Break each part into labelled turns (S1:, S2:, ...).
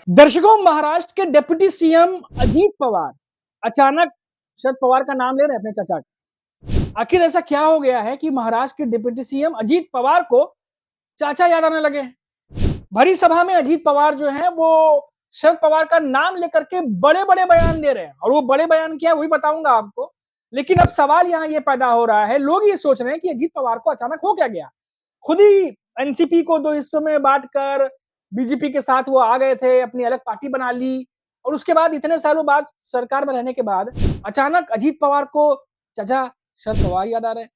S1: दर्शकों, महाराष्ट्र के deputy CM Ajit Pawar अचानक शरद पवार का नाम ले रहे हैं अपने चाचा का। आखिर ऐसा क्या हो गया है कि महाराष्ट्र के डिप्टी सीएम अजीत पवार को चाचा याद आने लगे हैं। भरी सभा में अजीत पवार जो है वो शरद पवार का नाम लेकर के बड़े बड़े बयान दे रहे हैं, और वो बड़े बयान क्या है वही बताऊंगा आपको। लेकिन अब सवाल यहाँ ये पैदा हो रहा है, लोग ये सोच रहे हैं कि अजीत पवार को अचानक हो क्या गया। खुद ही एनसीपी को दो हिस्सों में बांटकर बीजेपी के साथ वो आ गए थे, अपनी अलग पार्टी बना ली, और उसके बाद इतने सालों बाद सरकार में रहने के बाद अचानक अजीत पवार को चाचा शरद पवार याद आ रहे हैं।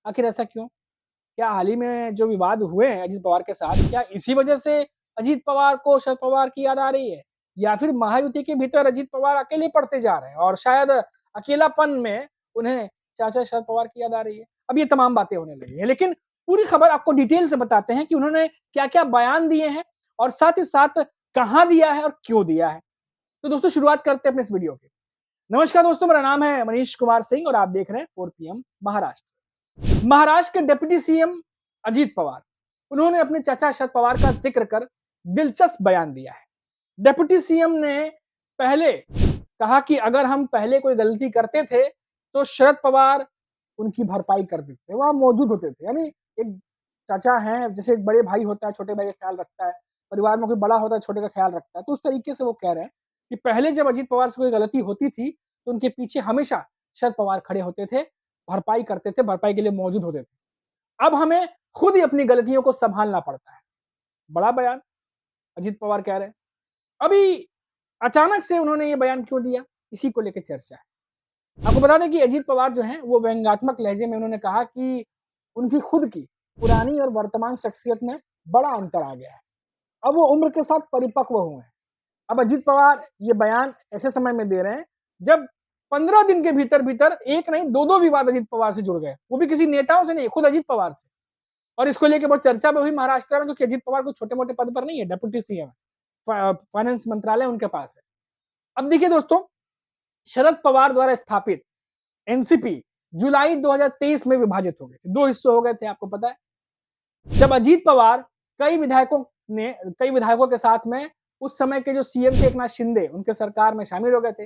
S1: आखिर ऐसा क्यों? क्या हाल ही में जो विवाद हुए हैं अजीत पवार के साथ, क्या इसी वजह से अजीत पवार को शरद पवार की याद आ रही है, या फिर महायुति के भीतर अजीत पवार अकेले पड़ते जा रहे हैं और शायद अकेलापन में उन्हें चाचा शरद पवार की याद आ रही है? अब ये तमाम बातें होने लगी हैं, लेकिन पूरी खबर आपको डिटेल से बताते हैं कि उन्होंने क्या-क्या बयान दिए हैं और साथ ही साथ कहां दिया है और क्यों दिया है। तो दोस्तों, शुरुआत करते हैं अपने इस वीडियो की। नमस्कार दोस्तों, मेरा नाम है मनीष कुमार सिंह और आप देख रहे हैं 4 पीएम महाराष्ट्र। महाराष्ट्र के डिप्टी सीएम अजीत पवार, उन्होंने अपने चाचा शरद पवार का जिक्र कर दिलचस्प बयान दिया है। डिप्टी सीएम ने पहले कहा कि अगर हम पहले कोई गलती करते थे तो शरद पवार उनकी भरपाई कर देते थे, वहां मौजूद होते थे। यानी एक चाचा हैं, जैसे एक बड़े भाई होता है छोटे भाई का ख्याल रखता है, परिवार में कोई बड़ा होता है छोटे का ख्याल रखता है, तो उस तरीके से वो कह रहे हैं कि पहले जब अजीत पवार से कोई गलती होती थी तो उनके पीछे हमेशा शरद पवार खड़े होते थे, भरपाई करते थे, भरपाई के लिए मौजूद होते थे। अब हमें खुद ही अपनी गलतियों को संभालना पड़ता है। बड़ा बयान अजीत पवार कह रहे हैं। अभी अचानक से उन्होंने ये बयान क्यों दिया, इसी को लेकर चर्चा है। आपको बता दें कि अजीत पवार जो हैं वो व्यंग्यात्मक लहजे में उन्होंने कहा कि उनकी खुद की पुरानी और वर्तमान शख्सियत में बड़ा अंतर आ गया है। अब वो उम्र के साथ परिपक्व हुए हैं। अब अजीत पवार ये बयान ऐसे समय में दे रहे हैं जब 15 दिन के भीतर-भीतर एक नहीं दो-दो विवाद अजीत पवार से जुड़ गए। वो भी किसी नेताओं से नहीं, खुद अजीत पवार से। और इसको लेके बहुत चर्चा भी हुई महाराष्ट्र में, क्योंकि अजीत पवार कोई छोटे-मोटे पद पर नहीं है, डिप्टी सीएम है। फाइनेंस मंत्रालय उनके पास है। अब देखिए दोस्तों, शरद पवार द्वारा स्थापित एनसीपी जुलाई 2023 में विभाजित हो गए थे, दो हिस्सों हो गए थे, आपको पता है। जब अजीत पवार कई विधायकों के साथ में उस समय के जो सीएम थे एकनाथ शिंदे, उनके सरकार में शामिल हो गए थे।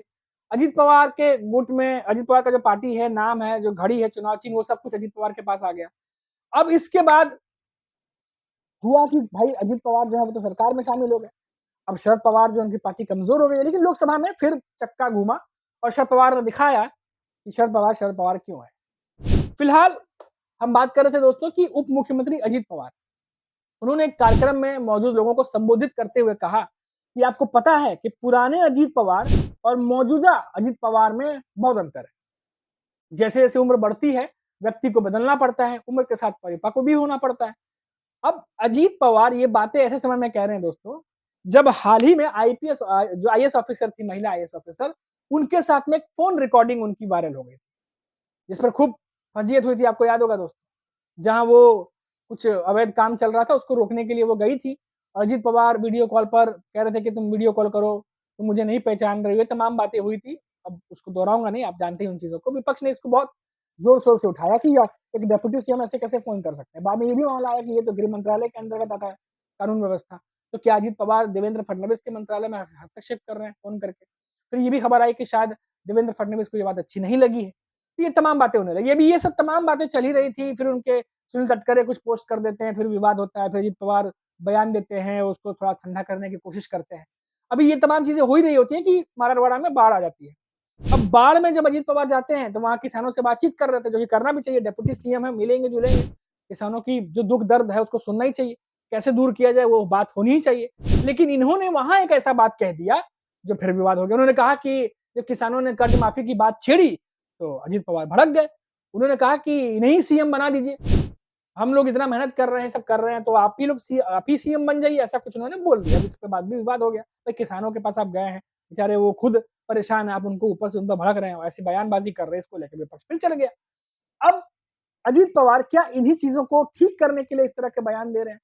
S1: अजीत पवार के गुट में अजीत पवार का जो पार्टी है, नाम है, जो घड़ी है, चुनाव चिन्ह, वो सब कुछ अजीत पवार के पास आ गया। अब इसके बाद हुआ कि भाई अजीत पवार जो है वो तो सरकार में शामिल हो गए। अब शरद पवार जो उनकी पार्टी कमजोर हो गई है, लेकिन लोकसभा में फिर चक्का घूमा और शरद पवार ने दिखाया कि शरद पवार क्यों है। फिलहाल हम बात कर रहे थे दोस्तों कि उप मुख्यमंत्री अजीत पवार, उन्होंने एक कार्यक्रम में मौजूद लोगों को संबोधित करते हुए कहा कि आपको पता है कि पुराने अजीत पवार और मौजूदा अजीत पवार में बहुत अंतर है। जैसे जैसे उम्र बढ़ती है व्यक्ति को बदलना पड़ता है, उम्र के साथ परिपक्व भी होना पड़ता है। अब अजीत पवार ये बातें ऐसे समय में कह रहे हैं दोस्तों, जब हाल ही में आईपीएस जो आईएएस ऑफिसर थी, महिला आईएएस ऑफिसर, उनके साथ में एक फोन रिकॉर्डिंग उनकी वायरल हो गई, जिस पर खूब फजीयत हुई थी, आपको याद होगा दोस्तों। जहां वो कुछ अवैध काम चल रहा था, उसको रोकने के लिए वो गई थी। अजीत पवार वीडियो कॉल पर कह रहे थे कि तुम वीडियो कॉल करो, तुम मुझे नहीं पहचान रही हो, तमाम बातें हुई थी। अब उसको दोहराऊंगा नहीं, आप जानते हैं उन चीजों को। विपक्ष ने इसको बहुत जोर शोर से उठाया कि यार एक डेप्यूटी सीएम ऐसे कैसे फोन कर सकते हैं। बाद में ये भी मामला आया कि ये तो गृह मंत्रालय के अंतर्गत आता है, कानून व्यवस्था। तो क्या अजीत पवार देवेंद्र फडणवीस के मंत्रालय में हस्तक्षेप कर रहे हैं फोन करके? फिर ये भी खबर आई कि शायद देवेंद्र फडणवीस को ये बात अच्छी नहीं लगी है। तो ये तमाम बातें होने लगी। अभी ये सब तमाम बातें चल ही रही थी, फिर उनके सुनील तटकरे कुछ पोस्ट कर देते हैं, फिर विवाद होता है, फिर अजीत पवार बयान देते हैं, उसको थोड़ा ठंडा करने की कोशिश करते हैं। अभी ये तमाम चीजें हो ही रही होती हैं कि मराठवाड़ा में बाढ़ आ जाती है। अब बाढ़ में जब अजीत पवार जाते हैं तो वहां किसानों से बातचीत कर रहे थे, जो कि करना भी चाहिए, डिप्टी सीएम है, मिलेंगे जुलेंगे, किसानों की जो दुख दर्द है उसको सुनना ही चाहिए, कैसे दूर किया जाए वो बात होनी ही चाहिए। लेकिन इन्होंने वहां एक ऐसा बात कह दिया जो फिर विवाद हो गया। उन्होंने कहा कि जब किसानों ने कर्ज माफी की बात छेड़ी तो अजीत पवार भड़क गए। उन्होंने कहा कि इन्हें सीएम बना दीजिए, हम लोग इतना मेहनत कर रहे हैं, सब कर रहे हैं, तो आप ही सीएम बन जाइए, ऐसा कुछ उन्होंने बोल दिया। इसके बाद भी विवाद हो गया। भाई किसानों के पास आप गए हैं, बेचारे वो खुद परेशान है, आप उनको ऊपर से उन पर भड़क रहे हैं, ऐसी बयानबाजी कर रहे हैं, इसको लेकर विपक्ष फिर चल गया। अब अजीत पवार क्या इन्हीं चीजों को ठीक करने के लिए इस तरह के बयान दे रहे हैं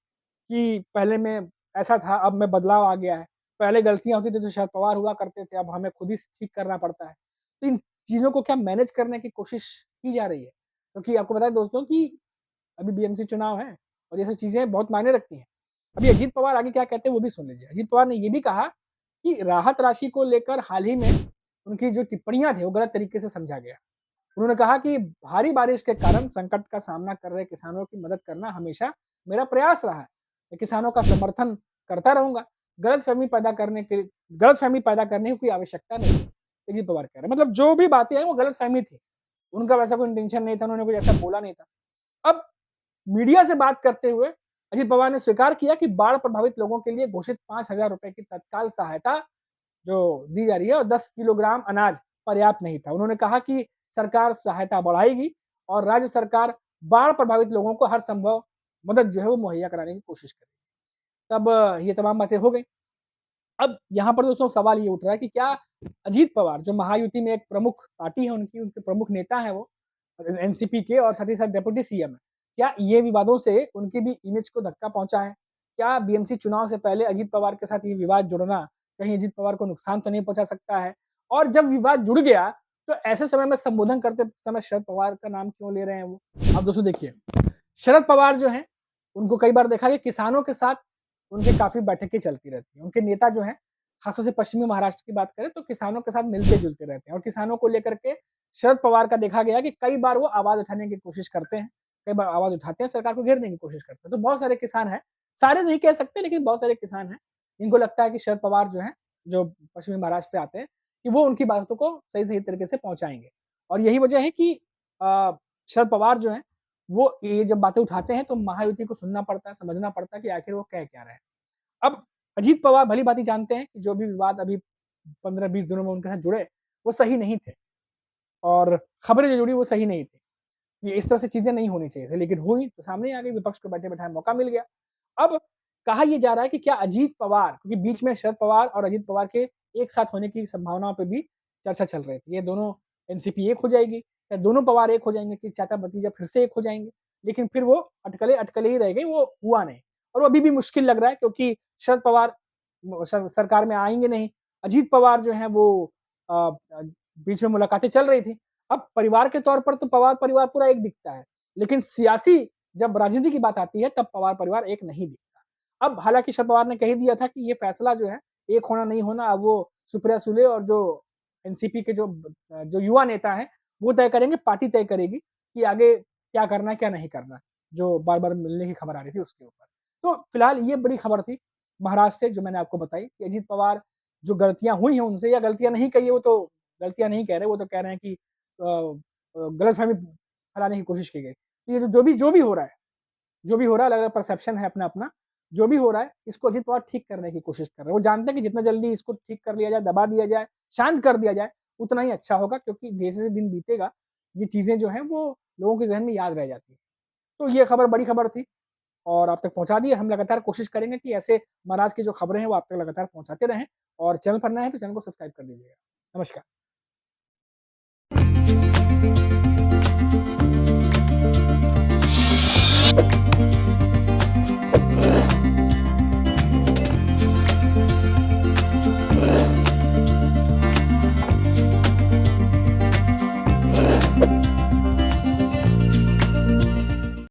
S1: कि पहले में ऐसा था, अब में बदलाव आ गया है, पहले गलतियां होती थी तो शरद पवार हुआ करते थे, अब हमें खुद ही ठीक करना पड़ता है। तो इन चीजों को क्या मैनेज करने की कोशिश की जा रही है? क्योंकि आपको बताएं दोस्तों कि अभी बीएमसी चुनाव है और ये सब चीजें बहुत मायने रखती हैं। अभी अजीत पवार आगे क्या कहते हैं वो भी सुन लीजिए। अजीत पवार ने ये भी कहा कि राहत राशि को लेकर हाल ही में उनकी जो टिप्पणियाँ थी, वो गलत तरीके से समझा गया। उन्होंने कहा कि भारी बारिश के कारण संकट का सामना कर रहे किसानों की मदद करना हमेशा मेरा प्रयास रहा है। मैं किसानों का समर्थन करता रहूँगा। गलतफ़हमी पैदा करने की कोई आवश्यकता नहीं है, अजीत पवार कह रहे हैं। मतलब जो भी बातें हैं वो गलतफ़हमी थी। उनका वैसा कोई इंटेंशन नहीं था, उन्होंने कुछ ऐसा बोला नहीं था। अब मीडिया से बात करते हुए अजीत पवार ने स्वीकार किया कि बाढ़ प्रभावित लोगों के लिए घोषित 5,000 रुपए की तत्काल सहायता जो दी जा रही है और 10 किलोग्राम अनाज पर्याप्त नहीं था। उन्होंने कहा कि सरकार सहायता बढ़ाएगी और राज्य सरकार बाढ़ प्रभावित लोगों को हर संभव मदद जो है वो मुहैया कराने की कोशिश करेगी। तब ये तमाम बातें हो गई। अब यहाँ पर दोस्तों सवाल ये उठ रहा है कि क्या अजीत पवार जो महायुति में एक प्रमुख पार्टी है उनकी, उनके प्रमुख नेता हैं वो एनसीपी के और साथ ही साथ डिप्टी सीएम है। क्या ये विवादों से उनकी भी इमेज को धक्का पहुँचा है? क्या बीएमसी चुनाव से पहले अजीत पवार के साथ ये विवाद जुड़ना कहीं अजीत पवार को नुकसान तो नहीं पहुँचा सकता है? और जब विवाद जुड़ गया तो ऐसे समय में संबोधन करते समय शरद पवार का नाम क्यों ले रहे हैं वो? अब दोस्तों देखिए, शरद पवार जो हैं, उनको कई बार देखा गया किसानों के साथ उनकी काफ़ी बैठकें चलती रहती हैं। उनके नेता जो हैं, खासतौर से पश्चिमी महाराष्ट्र की बात करें तो किसानों के साथ मिलते-जुलते रहते हैं और किसानों को लेकर के शरद पवार का देखा गया कि कई बार वो आवाज़ उठाने की कोशिश करते हैं, कई बार आवाज़ उठाते हैं, सरकार को घेरने की कोशिश करते हैं। तो बहुत सारे किसान हैं, सारे नहीं कह सकते लेकिन बहुत सारे किसान हैं, जिनको लगता है कि शरद पवार जो हैं, जो पश्चिमी महाराष्ट्र से आते हैं, कि वो उनकी बातों को सही-सही तरीके से पहुँचाएँगे। और यही वजह है कि शरद पवार जो हैं, वो ये जब बातें उठाते हैं तो महायुति को सुनना पड़ता है, समझना पड़ता है कि आखिर वो कह क्या रहे हैं। अब अजीत पवार भली-भाँति जानते हैं कि जो भी विवाद अभी 15-20 दिनों में उनके साथ जुड़े, वो सही नहीं थे और खबरें जो जुड़ी वो सही नहीं थी। ये इस तरह से चीज़ें नहीं होनी चाहिए थी, लेकिन हुई तो सामने आ गई, विपक्ष को बैठे-बैठाए मौका मिल गया। अब कहा ये जा रहा है कि क्या अजीत पवार क्योंकि बीच में शरद पवार और अजीत पवार के एक साथ होने की संभावनाओं पे भी चर्चा चल रही थी। ये दोनों एनसीपी एक हो जाएगी या दोनों पवार एक हो जाएँगे कि चाचा-भतीजा फिर से एक हो जाएँगे। लेकिन फिर वो अटकलें ही रह गई, वो हुआ नहीं और वो अभी भी मुश्किल लग रहा है क्योंकि शरद पवार सरकार में आएँगे नहीं। अजीत पवार जो हैं वो अ अ, बीच में मुलाकातें चल रही थी। अब परिवार के तौर पर तो पवार परिवार पूरा एक दिखता है, लेकिन सियासी जब राजनीति की बात आती है तब पवार परिवार एक नहीं दिखता। अब हालाँकि शरद पवार ने कह ही दिया था कि ये फैसला जो है एक होना नहीं होना अब वो सुप्रिया सुले और जो एनसीपी के जो युवा नेता हैं, वो तय करेंगे, पार्टी तय करेगी कि आगे क्या करना है, क्या नहीं करना है, जो बार-बार मिलने की खबर आ रही थी उसके ऊपर। तो फिलहाल ये बड़ी खबर थी महाराष्ट्र से जो मैंने आपको बताई कि अजीत पवार जो गलतियाँ हुई हैं उनसे या गलतियाँ नहीं कही है वो तो गलतियाँ नहीं कह रहे, वो तो कह रहे हैं कि गलतफ़हमी फैलाने की कोशिश की गई। तो ये जो भी हो रहा है जो भी हो रहा है, अलग-अलग परसेप्शन है अपना-अपना, जो भी हो रहा है, इसको अजीत पवार ठीक करने की कोशिश कर रहे हैं। वो जानते हैं कि जितना जल्दी इसको ठीक कर लिया जाए, दबा दिया जाए, शांत कर दिया जाए, उतना ही अच्छा होगा क्योंकि जैसे दिन बीतेगा, ये चीज़ें जो हैं वो लोगों के ज़हन में याद रह जाती हैं। तो ये खबर बड़ी खबर थी और आप तक पहुँचा दी है। हम लगातार कोशिश करेंगे कि ऐसे महाराज की जो खबरें हैं वो आप तक लगातार पहुँचाते रहें और चैनल पर नए हैं तो चैनल को सब्सक्राइब कर दीजिएगा। नमस्कार।